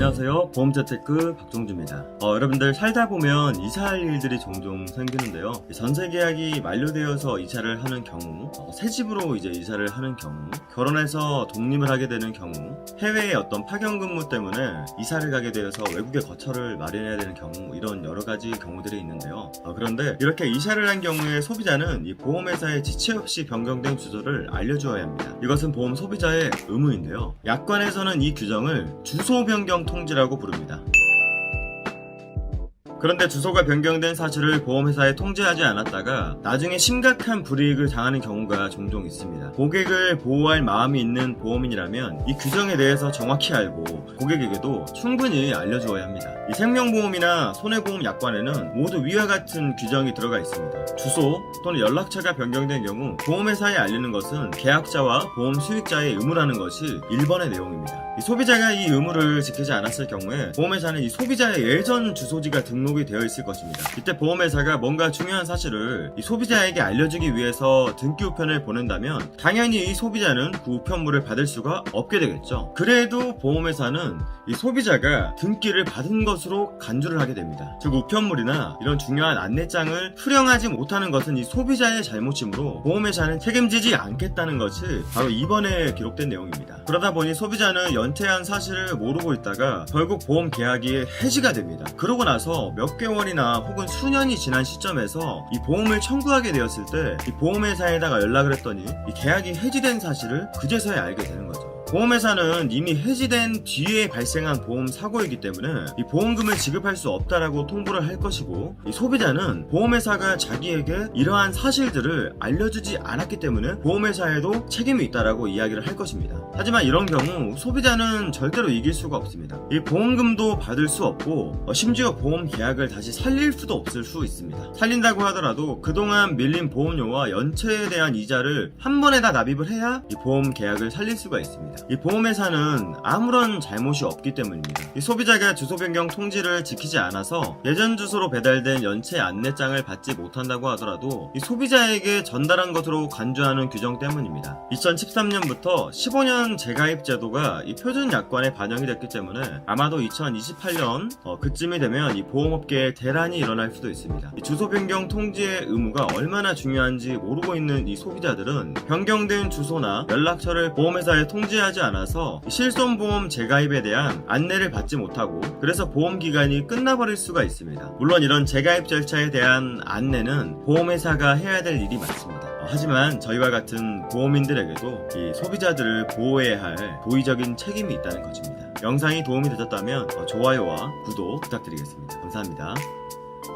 안녕하세요. 보험재테크 박종주입니다. 여러분들 살다 보면 이사할 일들이 종종 생기는데요. 전세 계약이 만료되어서 이사를 하는 경우, 새 집으로 이제 이사를 하는 경우, 결혼해서 독립을 하게 되는 경우, 해외의 어떤 파견 근무 때문에 이사를 가게 되어서 외국에 거처를 마련해야 되는 경우, 이런 여러 가지 경우들이 있는데요. 그런데 이렇게 이사를 한 경우에 소비자는 이 보험회사에 지체 없이 변경된 주소를 알려주어야 합니다. 이것은 보험 소비자의 의무인데요. 약관에서는 이 규정을 주소 변경 통지라고 부릅니다. 그런데 주소가 변경된 사실을 보험회사에 통지하지 않았다가 나중에 심각한 불이익을 당하는 경우가 종종 있습니다. 고객을 보호할 마음이 있는 보험인이라면 이 규정에 대해서 정확히 알고 고객에게도 충분히 알려주어야 합니다. 이 생명보험이나 손해보험 약관에는 모두 위와 같은 규정이 들어가 있습니다. 주소 또는 연락처가 변경된 경우 보험회사에 알리는 것은 계약자와 보험 수익자의 의무라는 것이 1번의 내용입니다. 이 소비자가 이 의무를 지키지 않았을 경우에 보험회사는 이 소비자의 예전 주소지가 등록이 되어 있을 것입니다. 이때 보험회사가 뭔가 중요한 사실을 이 소비자에게 알려주기 위해서 등기 우편을 보낸다면 당연히 이 소비자는 그 우편물을 받을 수가 없게 되겠죠. 그래도 보험회사는 이 소비자가 등기를 받은 것으로 간주를 하게 됩니다. 즉 우편물이나 이런 중요한 안내장을 수령하지 못하는 것은 이 소비자의 잘못이므로 보험회사는 책임지지 않겠다는 것이 바로 2번에 기록된 내용입니다. 그러다 보니 소비자는 연체한 사실을 모르고 있다가 결국 보험 계약이 해지가 됩니다. 그러고 나서 몇 개월이나 혹은 수년이 지난 시점에서 이 보험을 청구하게 되었을 때 이 보험회사에다가 연락을 했더니 이 계약이 해지된 사실을 그제서야 알게 되는 거죠. 보험회사는 이미 해지된 뒤에 발생한 보험 사고이기 때문에 이 보험금을 지급할 수 없다라고 통보를 할 것이고, 이 소비자는 보험회사가 자기에게 이러한 사실들을 알려주지 않았기 때문에 보험회사에도 책임이 있다라고 이야기를 할 것입니다. 하지만 이런 경우 소비자는 절대로 이길 수가 없습니다. 이 보험금도 받을 수 없고 심지어 보험 계약을 다시 살릴 수도 없을 수 있습니다. 살린다고 하더라도 그동안 밀린 보험료와 연체에 대한 이자를 한 번에 다 납입을 해야 이 보험 계약을 살릴 수가 있습니다. 이 보험회사는 아무런 잘못이 없기 때문입니다. 이 소비자가 주소 변경 통지를 지키지 않아서 예전 주소로 배달된 연체 안내장을 받지 못한다고 하더라도 이 소비자에게 전달한 것으로 간주하는 규정 때문입니다. 2013년부터 15년 재가입 제도가 이 표준 약관에 반영이 됐기 때문에 아마도 2028년 그쯤이 되면 이 보험업계에 대란이 일어날 수도 있습니다. 이 주소 변경 통지의 의무가 얼마나 중요한지 모르고 있는 이 소비자들은 변경된 주소나 연락처를 보험회사에 통지하지 않아서 실손보험 재가입에 대한 안내를 받지 못하고 그래서 보험기간이 끝나버릴 수가 있습니다. 물론 이런 재가입 절차에 대한 안내는 보험회사가 해야 될 일이 많습니다. 하지만 저희와 같은 보험인들에게도 이 소비자들을 보호해야 할 도의적인 책임이 있다는 것입니다. 영상이 도움이 되셨다면 좋아요와 구독 부탁드리겠습니다. 감사합니다.